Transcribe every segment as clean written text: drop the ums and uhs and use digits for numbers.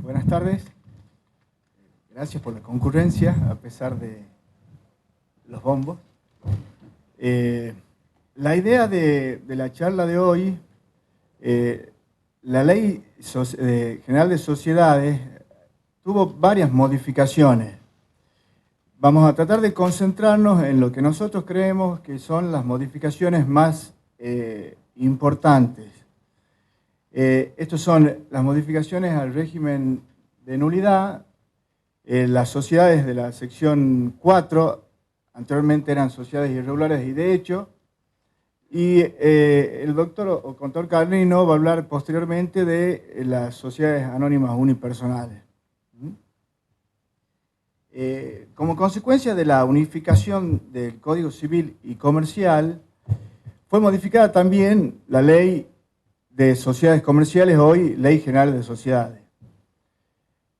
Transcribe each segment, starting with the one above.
Buenas tardes. Gracias por la concurrencia, a pesar de los bombos. La idea de la charla de hoy, la Ley General de Sociedades tuvo varias modificaciones. Vamos a tratar de concentrarnos en lo que nosotros creemos que son las modificaciones más importantes. Estas son las modificaciones al régimen de nulidad. Las sociedades de la sección 4, anteriormente eran sociedades irregulares y de hecho, y el doctor o contador Carlino va a hablar posteriormente de las sociedades anónimas unipersonales. Como consecuencia de la unificación del Código Civil y Comercial, fue modificada también la Ley de Sociedades Comerciales, hoy Ley General de Sociedades.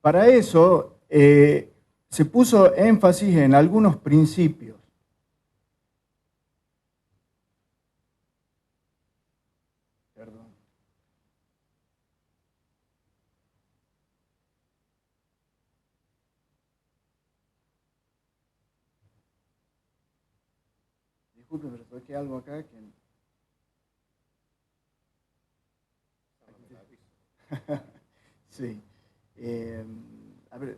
Para eso se puso énfasis en algunos principios. Perdón. Disculpe, pero toqué algo acá que... Sí. A ver,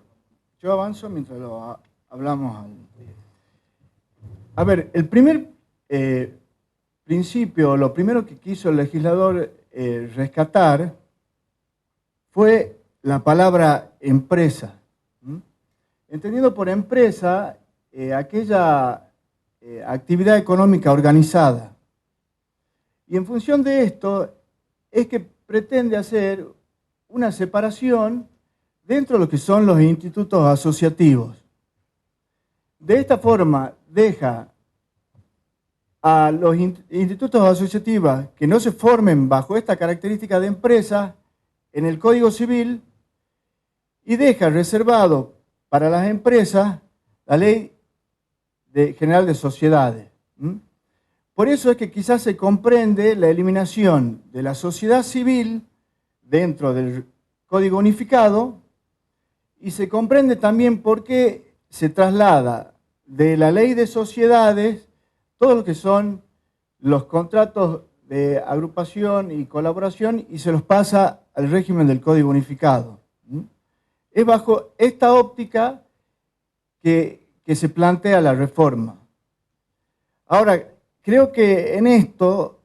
yo avanzo mientras lo hablamos. A ver, el primer principio, lo primero que quiso el legislador rescatar fue la palabra empresa. Entendido por empresa, aquella actividad económica organizada. Y en función de esto, es que pretende hacer una separación dentro de lo que son los institutos asociativos. De esta forma, deja a los institutos asociativos que no se formen bajo esta característica de empresa en el Código Civil y deja reservado para las empresas la Ley General de Sociedades. Por eso es que quizás se comprende la eliminación de la sociedad civil dentro del Código Unificado y se comprende también por qué se traslada de la Ley de Sociedades todo lo que son los contratos de agrupación y colaboración y se los pasa al régimen del Código Unificado. Es bajo esta óptica que se plantea la reforma. Ahora, creo que en esto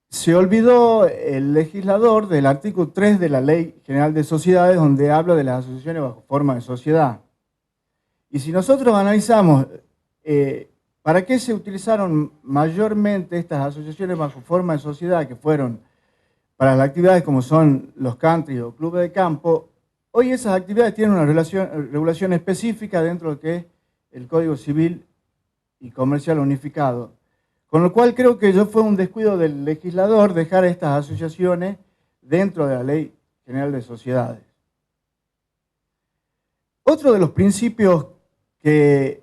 se olvidó el legislador del artículo 3 de la Ley General de Sociedades, donde habla de las asociaciones bajo forma de sociedad. Y si nosotros analizamos para qué se utilizaron mayormente estas asociaciones bajo forma de sociedad, que fueron para las actividades como son los country o clubes de campo, hoy esas actividades tienen una regulación específica dentro de lo que es el Código Civil y Comercial Unificado. Con lo cual creo que fue un descuido del legislador dejar estas asociaciones dentro de la Ley General de Sociedades. Otro de los principios que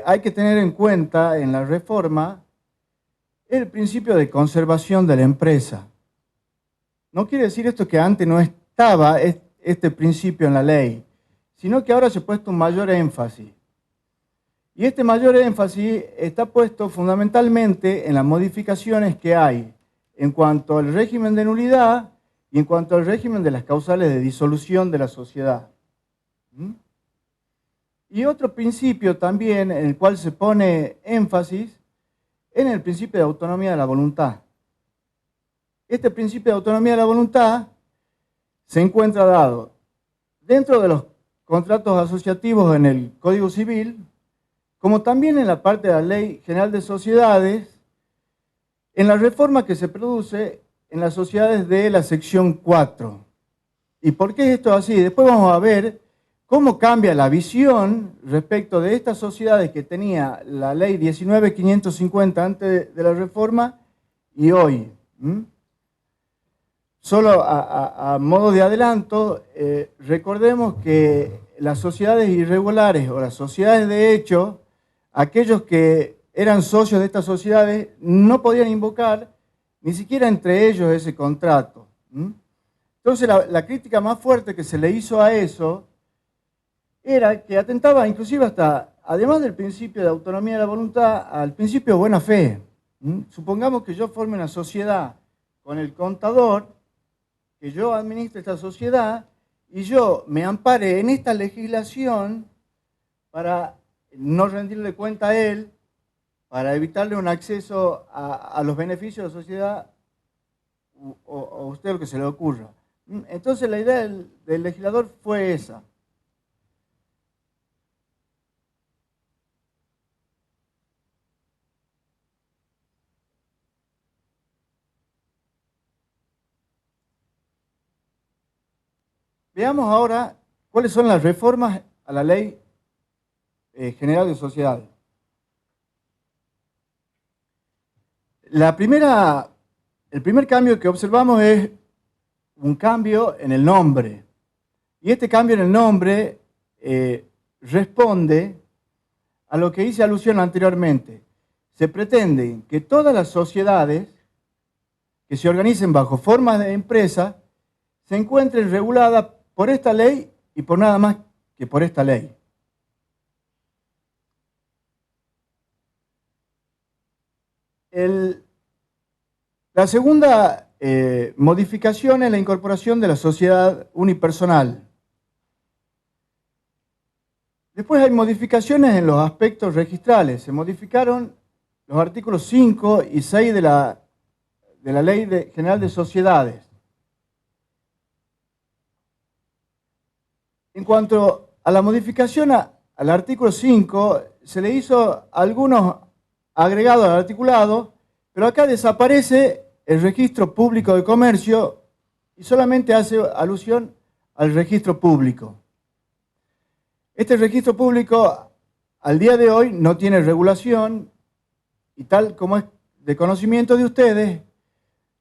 hay que tener en cuenta en la reforma es el principio de conservación de la empresa. No quiere decir esto que antes no estaba este principio en la ley, sino que ahora se ha puesto un mayor énfasis. Y este mayor énfasis está puesto fundamentalmente en las modificaciones que hay en cuanto al régimen de nulidad y en cuanto al régimen de las causales de disolución de la sociedad. Y otro principio también en el cual se pone énfasis en el principio de autonomía de la voluntad. Este principio de autonomía de la voluntad se encuentra dado dentro de los contratos asociativos en el Código Civil, como también en la parte de la Ley General de Sociedades, en la reforma que se produce en las sociedades de la sección 4. ¿Y por qué es esto así? Después vamos a ver cómo cambia la visión respecto de estas sociedades que tenía la Ley 19.550 antes de la reforma y hoy. Solo a modo de adelanto, recordemos que las sociedades irregulares o las sociedades de hecho, aquellos que eran socios de estas sociedades no podían invocar ni siquiera entre ellos ese contrato. Entonces la crítica más fuerte que se le hizo a eso era que atentaba inclusive hasta, además del principio de autonomía de la voluntad, al principio de buena fe. Supongamos que yo forme una sociedad con el contador, que yo administre esta sociedad y yo me ampare en esta legislación para no rendirle cuenta a él, para evitarle un acceso a los beneficios de la sociedad o a usted lo que se le ocurra. Entonces la idea del legislador fue esa. Veamos ahora cuáles son las reformas a la Ley General de Sociedades. El primer cambio que observamos es un cambio en el nombre. Y este cambio en el nombre responde a lo que hice alusión anteriormente. Se pretende que todas las sociedades que se organicen bajo formas de empresa se encuentren reguladas por esta ley y por nada más que por esta ley. La segunda modificación es la incorporación de la sociedad unipersonal. Después hay modificaciones en los aspectos registrales. Se modificaron los artículos 5 y 6 de la Ley General de Sociedades. En cuanto a la modificación al artículo 5, se le hizo algunos agregados al articulado, pero acá desaparece el registro público de comercio y solamente hace alusión al registro público. Este registro público al día de hoy no tiene regulación y tal como es de conocimiento de ustedes,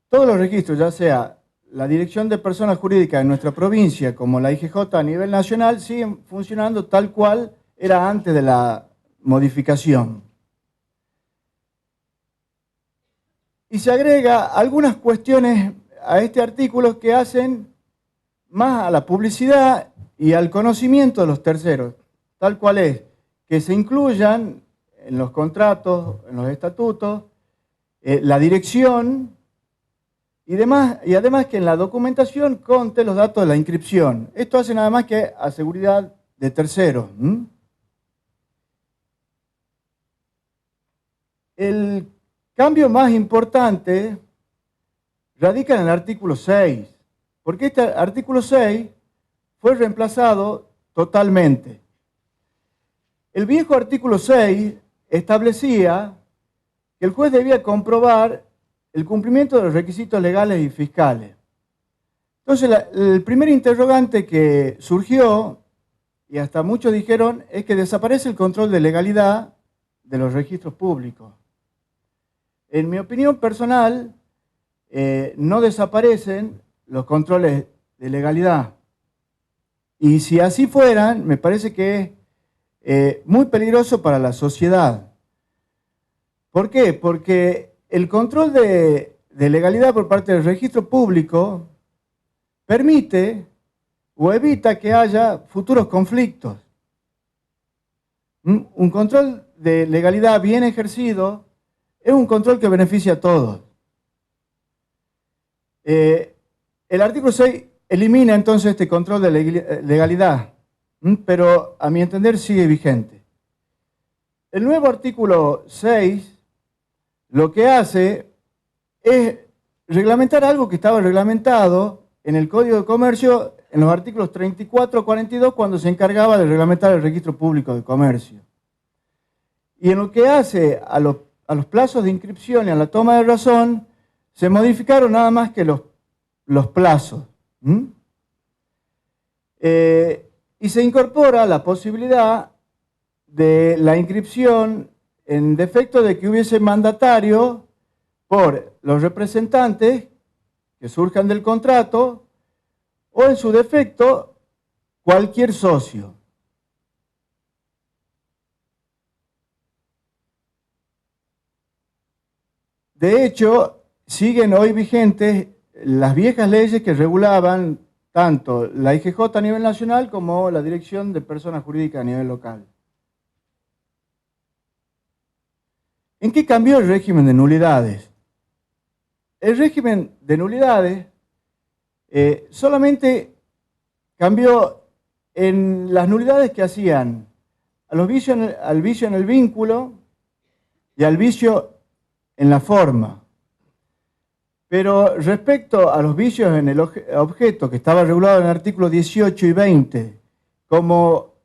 todos los registros, ya sea la Dirección de Personas Jurídicas en nuestra provincia como la IGJ a nivel nacional, siguen funcionando tal cual era antes de la modificación. Y se agrega algunas cuestiones a este artículo que hacen más a la publicidad y al conocimiento de los terceros, tal cual es, que se incluyan en los contratos, en los estatutos, la dirección y además que en la documentación conste los datos de la inscripción. Esto hace nada más que a seguridad de terceros. El cambio más importante radica en el artículo 6, porque este artículo 6 fue reemplazado totalmente. El viejo artículo 6 establecía que el juez debía comprobar el cumplimiento de los requisitos legales y fiscales. Entonces, el primer interrogante que surgió, y hasta muchos dijeron, es que desaparece el control de legalidad de los registros públicos. En mi opinión personal, no desaparecen los controles de legalidad. Y si así fueran, me parece que es muy peligroso para la sociedad. ¿Por qué? Porque el control de legalidad por parte del registro público permite o evita que haya futuros conflictos. Un control de legalidad bien ejercido es un control que beneficia a todos. El artículo 6 elimina entonces este control de legalidad, pero a mi entender sigue vigente. El nuevo artículo 6 lo que hace es reglamentar algo que estaba reglamentado en el Código de Comercio en los artículos 34 y 42 cuando se encargaba de reglamentar el registro público de comercio. Y en lo que hace a los plazos de inscripción y a la toma de razón, se modificaron nada más que los plazos. Y se incorpora la posibilidad de la inscripción en defecto de que hubiese mandatario por los representantes que surjan del contrato o en su defecto cualquier socio. De hecho, siguen hoy vigentes las viejas leyes que regulaban tanto la IGJ a nivel nacional como la Dirección de Personas Jurídicas a nivel local. ¿En qué cambió el régimen de nulidades? El régimen de nulidades solamente cambió en las nulidades que hacían al vicio en el vínculo y al vicio en la forma. Pero respecto a los vicios en el objeto, que estaba regulado en el artículo 18 y 20, como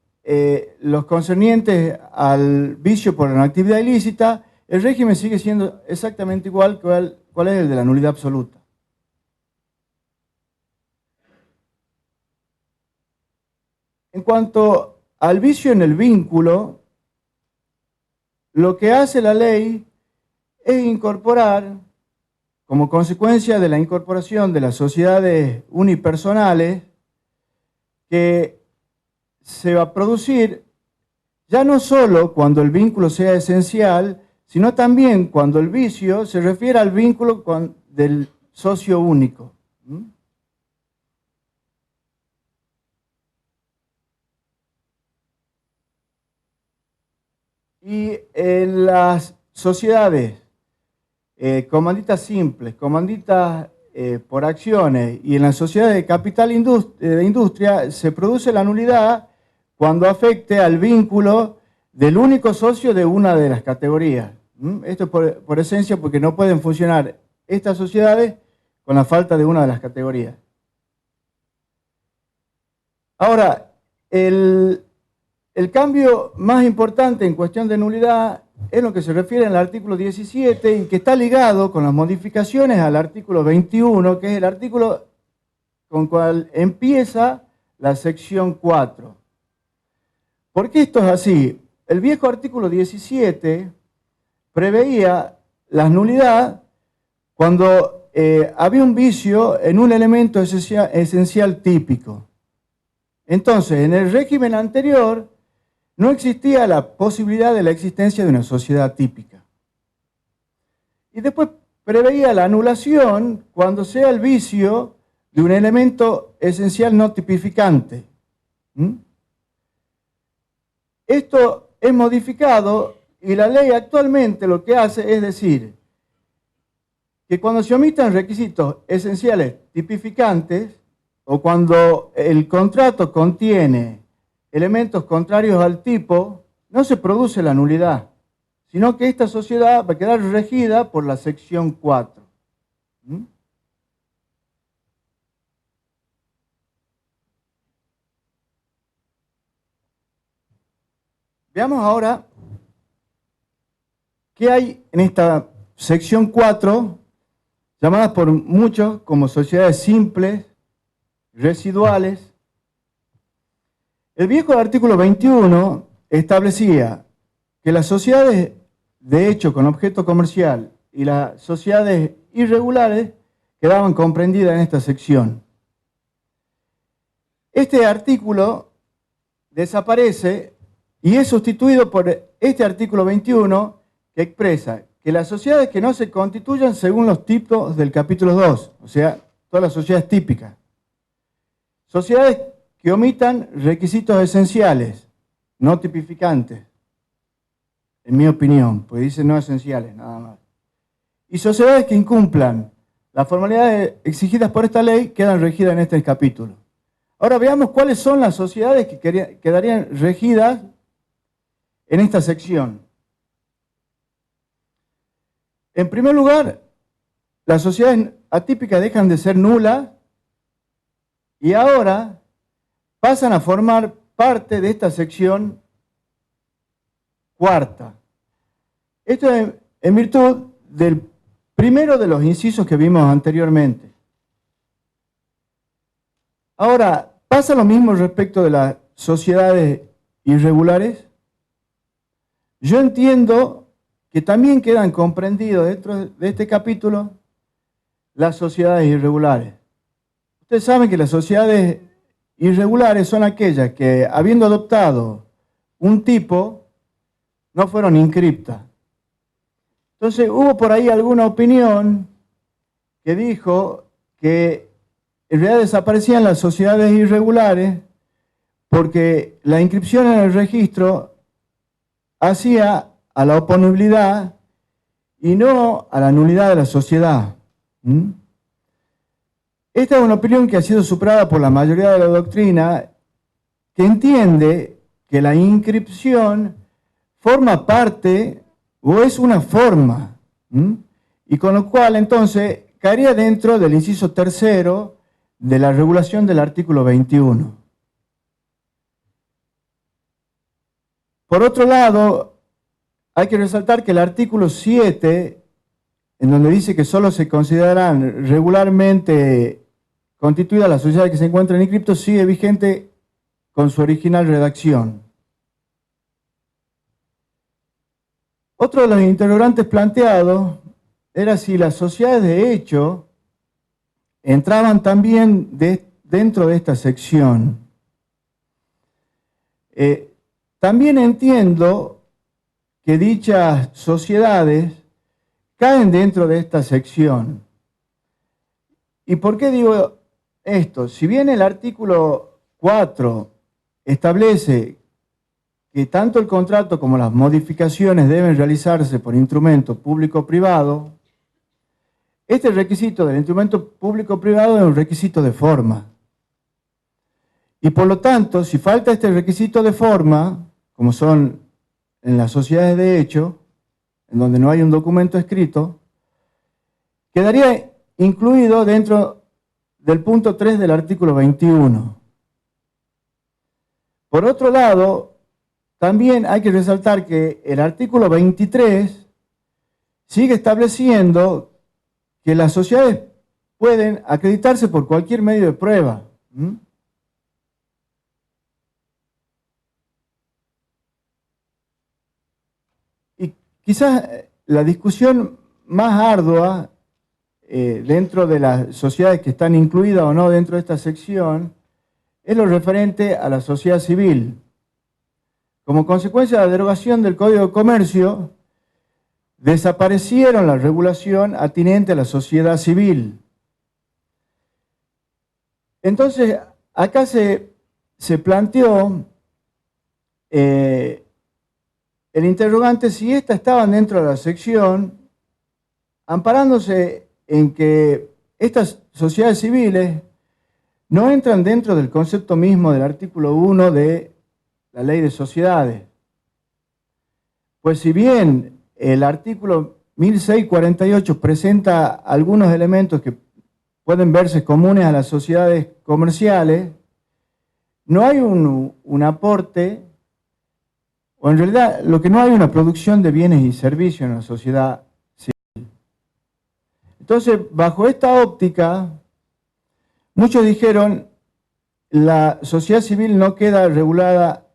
los concernientes al vicio por una actividad ilícita, el régimen sigue siendo exactamente igual cuál es el de la nulidad absoluta. En cuanto al vicio en el vínculo, lo que hace la ley es incorporar, como consecuencia de la incorporación de las sociedades unipersonales, que se va a producir ya no solo cuando el vínculo sea esencial, sino también cuando el vicio se refiere al vínculo del socio único. Y en las sociedades comanditas simples, comanditas por acciones, y en las sociedades de capital de industria se produce la nulidad cuando afecte al vínculo del único socio de una de las categorías. Esto es por esencia porque no pueden funcionar estas sociedades con la falta de una de las categorías. Ahora, el cambio más importante en cuestión de nulidad es lo que se refiere al artículo 17 y que está ligado con las modificaciones al artículo 21, que es el artículo con cual empieza la sección 4. ¿Por qué esto es así? El viejo artículo 17 preveía la nulidad cuando había un vicio en un elemento esencial típico. Entonces, en el régimen anterior no existía la posibilidad de la existencia de una sociedad típica. Y después preveía la anulación cuando sea el vicio de un elemento esencial no tipificante. Esto es modificado y la ley actualmente lo que hace es decir que cuando se omitan requisitos esenciales tipificantes o cuando el contrato contiene elementos contrarios al tipo, no se produce la nulidad, sino que esta sociedad va a quedar regida por la sección 4. Veamos ahora qué hay en esta sección 4, llamadas por muchos como sociedades simples, residuales. El viejo artículo 21 establecía que las sociedades de hecho con objeto comercial y las sociedades irregulares quedaban comprendidas en esta sección. Este artículo desaparece y es sustituido por este artículo 21 que expresa que las sociedades que no se constituyan según los tipos del capítulo 2, o sea, todas las sociedades típicas. Sociedades que omitan requisitos esenciales, no tipificantes, en mi opinión, porque dice no esenciales, nada más. Y sociedades que incumplan las formalidades exigidas por esta ley quedan regidas en este capítulo. Ahora veamos cuáles son las sociedades que quedarían regidas en esta sección. En primer lugar, las sociedades atípicas dejan de ser nulas y ahora pasan a formar parte de esta sección 4. Esto es en virtud del primero de los incisos que vimos anteriormente. Ahora, ¿pasa lo mismo respecto de las sociedades irregulares? Yo entiendo que también quedan comprendidos dentro de este capítulo las sociedades irregulares. Ustedes saben que las sociedades irregulares son aquellas que, habiendo adoptado un tipo, no fueron inscriptas. Entonces, hubo por ahí alguna opinión que dijo que en realidad desaparecían las sociedades irregulares porque la inscripción en el registro hacía a la oponibilidad y no a la nulidad de la sociedad. Esta es una opinión que ha sido superada por la mayoría de la doctrina, que entiende que la inscripción forma parte o es una forma, y con lo cual entonces caería dentro del inciso tercero de la regulación del artículo 21. Por otro lado, hay que resaltar que el artículo 7, en donde dice que solo se considerarán regularmente constituidas las sociedades que se encuentran inscriptos, sigue vigente con su original redacción. Otro de los interrogantes planteados era si las sociedades de hecho entraban también dentro de esta sección. También entiendo que dichas sociedades caen dentro de esta sección. ¿Y por qué digo esto? Si bien el artículo 4 establece que tanto el contrato como las modificaciones deben realizarse por instrumento público-privado, este requisito del instrumento público-privado es un requisito de forma. Y por lo tanto, si falta este requisito de forma, como son en las sociedades de hecho, en donde no hay un documento escrito, quedaría incluido dentro del punto 3 del artículo 21. Por otro lado, también hay que resaltar que el artículo 23 sigue estableciendo que las sociedades pueden acreditarse por cualquier medio de prueba. Y quizás la discusión más ardua dentro de las sociedades que están incluidas o no dentro de esta sección es lo referente a la sociedad civil. Como consecuencia de la derogación del Código de Comercio, desaparecieron la regulación atinente a la sociedad civil. Entonces, acá se planteó el interrogante si estas estaban dentro de la sección, amparándose en que estas sociedades civiles no entran dentro del concepto mismo del artículo 1 de la Ley de Sociedades. Pues si bien el artículo 1648 presenta algunos elementos que pueden verse comunes a las sociedades comerciales, no hay un aporte, o en realidad lo que no hay una producción de bienes y servicios en la sociedad civil. Entonces, bajo esta óptica, muchos dijeron, la sociedad civil no queda regulada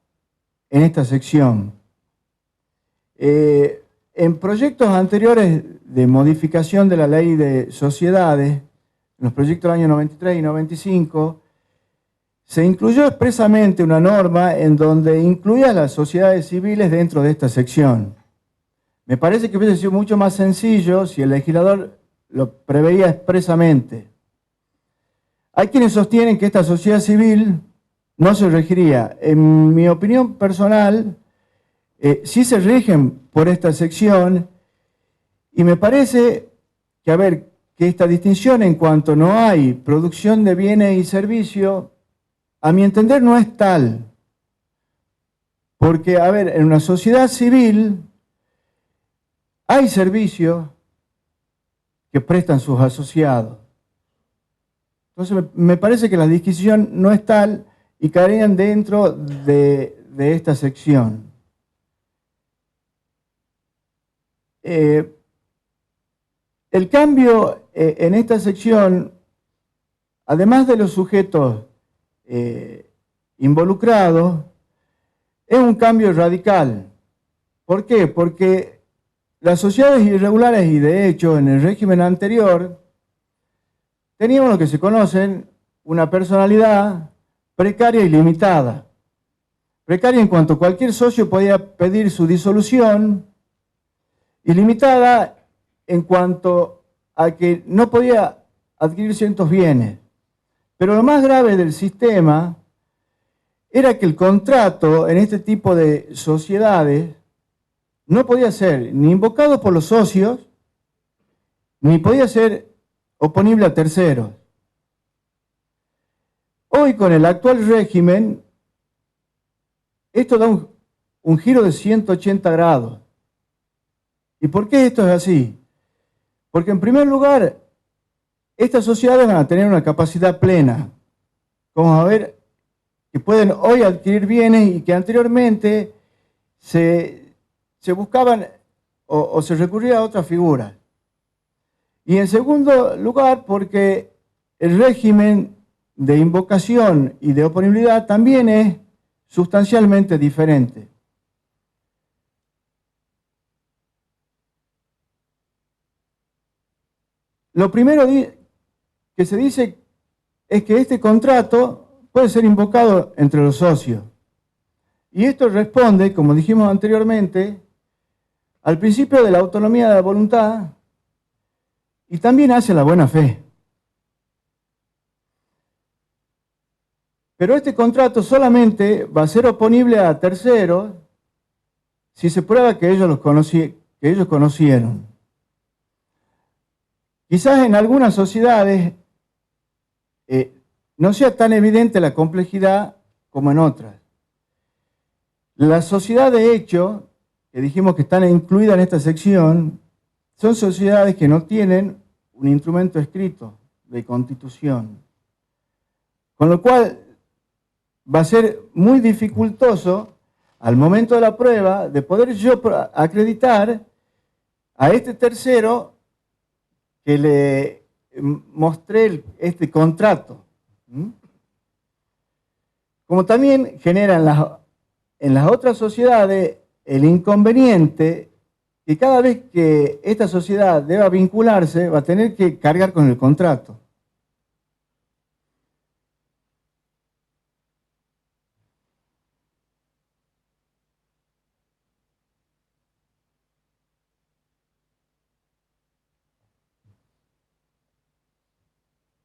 en esta sección. En proyectos anteriores de modificación de la ley de sociedades, en los proyectos del año 93 y 95, se incluyó expresamente una norma en donde incluía a las sociedades civiles dentro de esta sección. Me parece que hubiese sido mucho más sencillo si el legislador lo preveía expresamente. Hay quienes sostienen que esta sociedad civil no se regiría. En mi opinión personal, sí se rigen por esta sección, y me parece que, que esta distinción en cuanto no hay producción de bienes y servicios, a mi entender no es tal. Porque, en una sociedad civil hay servicios que prestan sus asociados. Entonces me parece que la distinción no es tal y caerían dentro de esta sección. El cambio en esta sección, además de los sujetos involucrados, es un cambio radical. ¿Por qué? Porque las sociedades irregulares y de hecho en el régimen anterior teníamos lo que se conocen una personalidad precaria y limitada. Precaria en cuanto cualquier socio podía pedir su disolución, y limitada en cuanto a que no podía adquirir ciertos bienes. Pero lo más grave del sistema era que el contrato en este tipo de sociedades no podía ser ni invocado por los socios, ni podía ser oponible a terceros. Hoy, con el actual régimen, esto da un giro de 180 grados. ¿Y por qué esto es así? Porque, en primer lugar, estas sociedades van a tener una capacidad plena. Vamos a ver que pueden hoy adquirir bienes y que anteriormente se buscaban o se recurría a otras figuras. Y en segundo lugar, porque el régimen de invocación y de oponibilidad también es sustancialmente diferente. Lo primero que se dice es que este contrato puede ser invocado entre los socios. Y esto responde, como dijimos anteriormente, al principio de la autonomía de la voluntad y también hace la buena fe. Pero este contrato solamente va a ser oponible a terceros si se prueba que ellos conocieron. Quizás en algunas sociedades no sea tan evidente la complejidad como en otras. Las sociedades de hecho, que dijimos que están incluidas en esta sección, son sociedades que no tienen un instrumento escrito de constitución. Con lo cual va a ser muy dificultoso al momento de la prueba de poder yo acreditar a este tercero que le mostré este contrato. Como también genera en las otras sociedades el inconveniente que cada vez que esta sociedad deba vincularse va a tener que cargar con el contrato.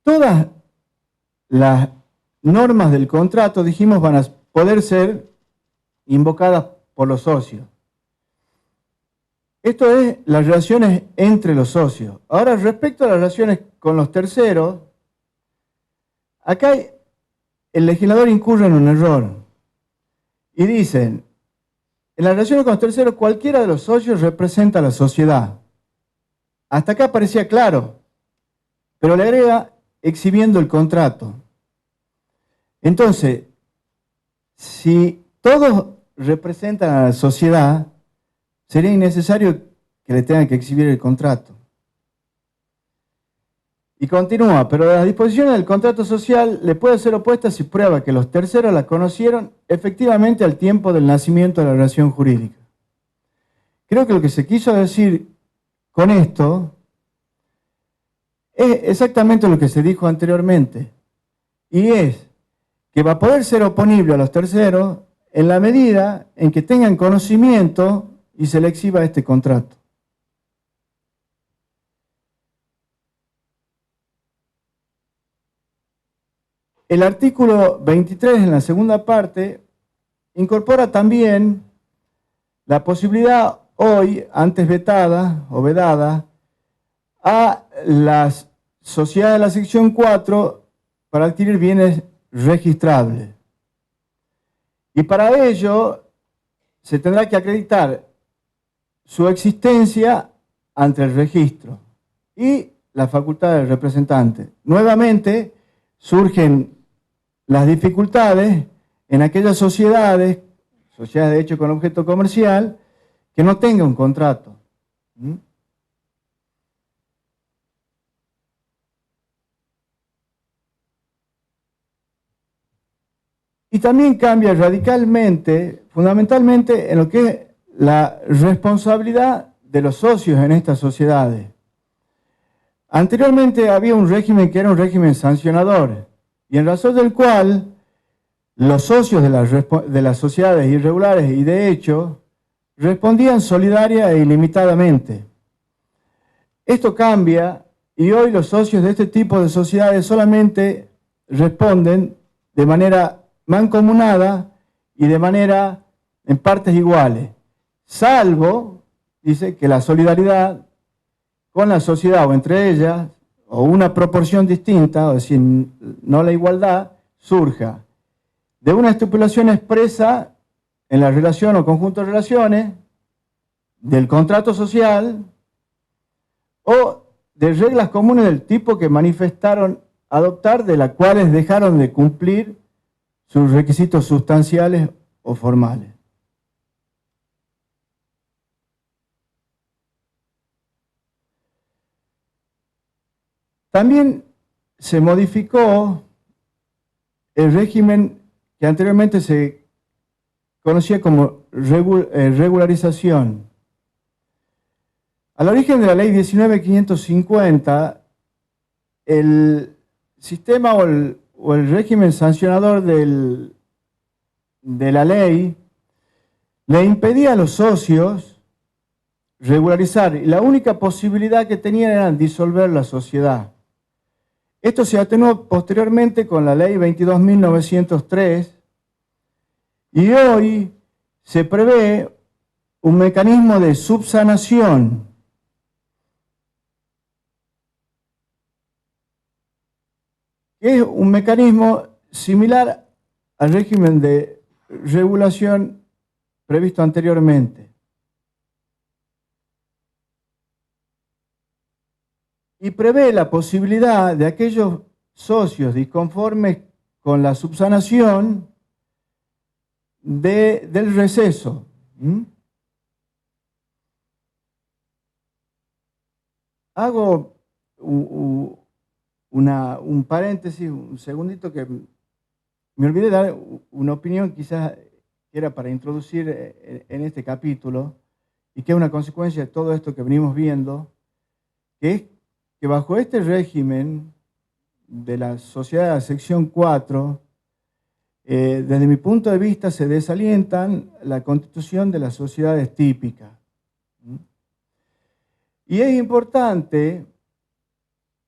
Todas las normas del contrato, dijimos, van a poder ser invocadas por los socios. Esto es las relaciones entre los socios. Ahora, respecto a las relaciones con los terceros, acá el legislador incurre en un error. Y dicen, en las relaciones con los terceros, cualquiera de los socios representa a la sociedad. Hasta acá parecía claro, pero le agrega exhibiendo el contrato. Entonces, si todos representan a la sociedad, sería innecesario que le tengan que exhibir el contrato. Y continúa, pero las disposiciones del contrato social le pueden ser opuestas si prueba que los terceros la conocieron efectivamente al tiempo del nacimiento de la relación jurídica. Creo que lo que se quiso decir con esto es exactamente lo que se dijo anteriormente, y es que va a poder ser oponible a los terceros en la medida en que tengan conocimiento y se le exhiba este contrato. El artículo 23, en la segunda parte, incorpora también la posibilidad hoy, antes vetada o vedada, a las sociedades de la sección 4 para adquirir bienes registrables. Y para ello se tendrá que acreditar su existencia ante el registro y la facultad del representante. Nuevamente surgen las dificultades en aquellas sociedades de hecho con objeto comercial, que no tengan un contrato. Y también cambia radicalmente, fundamentalmente, en lo que es la responsabilidad de los socios en estas sociedades. Anteriormente había un régimen que era un régimen sancionador, y en razón del cual los socios de las sociedades irregulares y de hecho respondían solidaria e ilimitadamente. Esto cambia Y hoy los socios de este tipo de sociedades solamente responden de manera mancomunada y de manera en partes iguales, salvo, dice, que la solidaridad con la sociedad o entre ellas, o una proporción distinta, o decir, no la igualdad, surja de una estipulación expresa en la relación o conjunto de relaciones, del contrato social, o de reglas comunes del tipo que manifestaron adoptar, de las cuales dejaron de cumplir sus requisitos sustanciales o formales. También se modificó el régimen que anteriormente se conocía como regularización. Al origen de la ley 19.550, el sistema o el régimen sancionador de la ley le impedía a los socios regularizar, y la única posibilidad que tenían era disolver la sociedad. Esto se atenuó posteriormente con la ley 22.903 y hoy se prevé un mecanismo de subsanación. Es un mecanismo similar al régimen de regulación previsto anteriormente. Y prevé la posibilidad de aquellos socios disconformes con la subsanación del receso. Hago un paréntesis, un segundito, que me olvidé de dar una opinión quizás que era para introducir en este capítulo, y que es una consecuencia de todo esto que venimos viendo, que es que bajo este régimen de la sociedad de la sección 4, desde mi punto de vista se desalientan la constitución de las sociedades típicas. Y es importante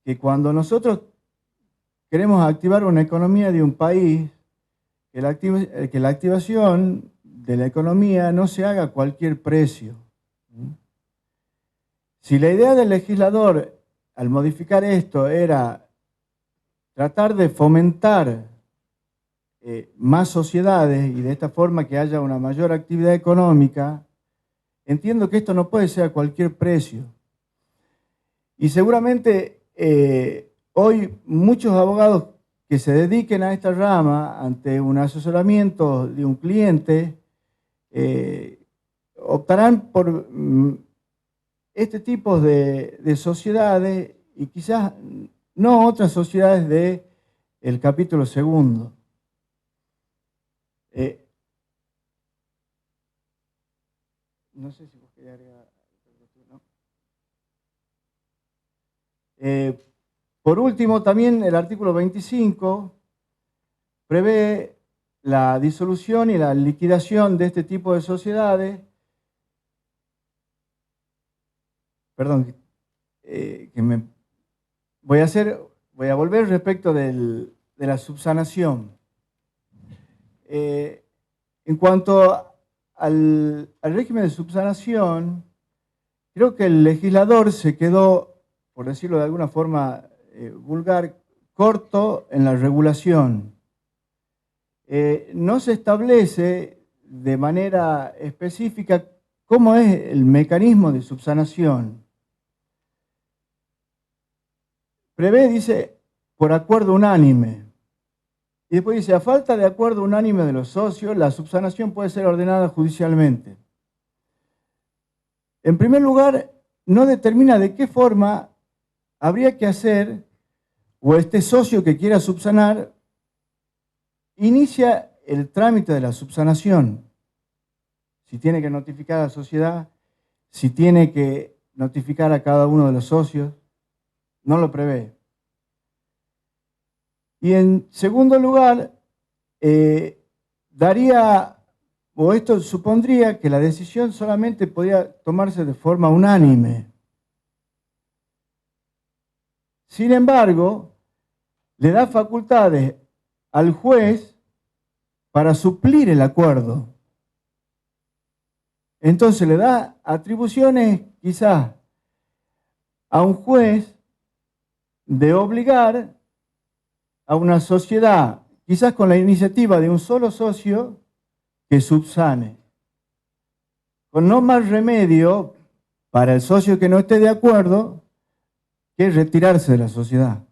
que cuando nosotros queremos activar una economía de un país, que la activación de la economía no se haga a cualquier precio. Si la idea del legislador al modificar esto era tratar de fomentar más sociedades y de esta forma que haya una mayor actividad económica, entiendo que esto no puede ser a cualquier precio. Y seguramente hoy muchos abogados que se dediquen a esta rama ante un asesoramiento de un cliente optarán por este tipo de sociedades y quizás no otras sociedades del capítulo segundo. No sé si vos querés agregar. ¿No? Por último, también el artículo 25 prevé la disolución y la liquidación de este tipo de sociedades. Perdón, voy a volver respecto de la subsanación. En cuanto al régimen de subsanación, creo que el legislador se quedó, por decirlo de alguna forma vulgar, corto en la regulación. No se establece de manera específica cómo es el mecanismo de subsanación. Prevé, dice, por acuerdo unánime. Y después dice, a falta de acuerdo unánime de los socios, la subsanación puede ser ordenada judicialmente. En primer lugar, no determina de qué forma habría que hacer, o este socio que quiera subsanar, inicia el trámite de la subsanación. Si tiene que notificar a la sociedad, si tiene que notificar a cada uno de los socios, no lo prevé. Y en segundo lugar, esto supondría que la decisión solamente podía tomarse de forma unánime. Sin embargo, le da facultades al juez para suplir el acuerdo. Entonces le da atribuciones quizás a un juez de obligar a una sociedad, quizás con la iniciativa de un solo socio, que subsane. Con no más remedio para el socio que no esté de acuerdo que retirarse de la sociedad.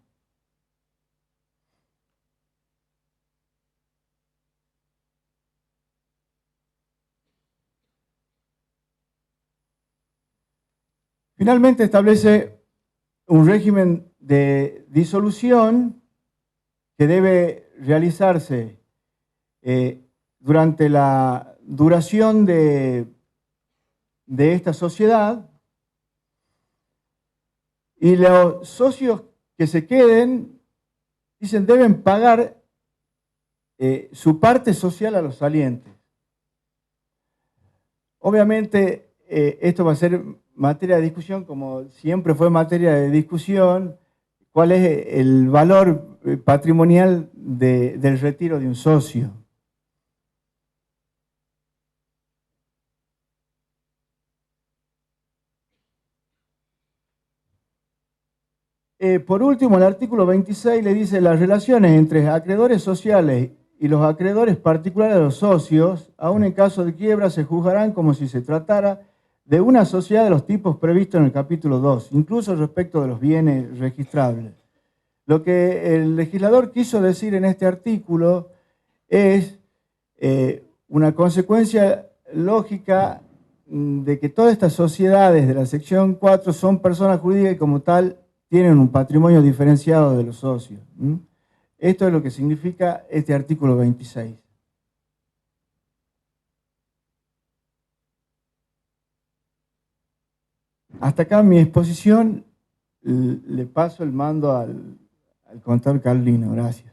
Finalmente establece un régimen de disolución que debe realizarse durante la duración de esta sociedad, y los socios que se queden, dicen, deben pagar su parte social a los salientes. Obviamente, esto va a ser materia de discusión, como siempre fue materia de discusión, cuál es el valor patrimonial del retiro de un socio. Por último, el artículo 26 le dice: las relaciones entre acreedores sociales y los acreedores particulares de los socios, aun en caso de quiebra, se juzgarán como si se tratara de una sociedad de los tipos previstos en el capítulo 2, incluso respecto de los bienes registrables. Lo que el legislador quiso decir en este artículo es una consecuencia lógica de que todas estas sociedades de la sección 4 son personas jurídicas y como tal tienen un patrimonio diferenciado de los socios. Esto es lo que significa este artículo 26. Hasta acá mi exposición. Le paso el mando al contador Carlino. Gracias.